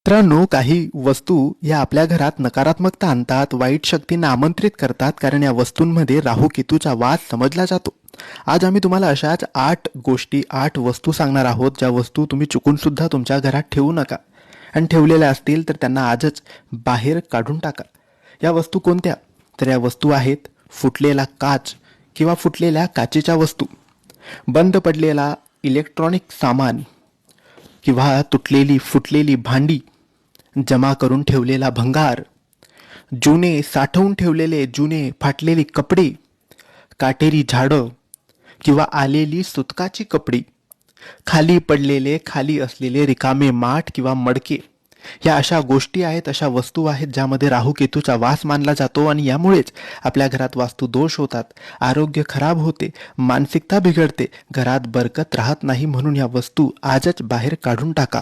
मित्रांनो, काही वस्तू या आपल्या घरात नकारात्मकता आणतात, वाईट शक्तींना आमंत्रित करतात, कारण या वस्तूंमध्ये राहू केतूचा वास समजला जातो. आज आम्ही तुम्हाला अशाच 8 गोष्टी, 8 वस्तू सांगणार आहोत, ज्या वस्तू तुम्ही चुकून सुद्धा तुमच्या घरात ठेवू नका, आणि ठेवलेल्या असतील तर त्यांना आजच बाहेर काढून टाका. या वस्तू कोणत्या? तर या वस्तू आहेत फुटलेला काच किंवा फुटलेल्या काचेच्या वस्तू, बंद पडलेला इलेक्ट्रॉनिक सामान किंवा तुटलेली फुटलेली भांडी, जमा करून ठेवलेला भंगार, जुने साठवून ठेवलेले जुने फाटलेली कपडे, काटेरी झाडं किंवा आलेली सुतकाची कपडी, खाली पडलेले खाली असलेले रिकामे माठ किंवा मडके. ह्या अशा गोष्टी आहेत, अशा वस्तू आहेत ज्यामध्ये राहू केतूचा वास मानला जातो, आणि यामुळेच आपल्या घरात वास्तू दोष होतात, आरोग्य खराब होते, मानसिकता बिघडते, घरात बरकत राहत नाही. म्हणून या वस्तू आजच बाहेर काढून टाका.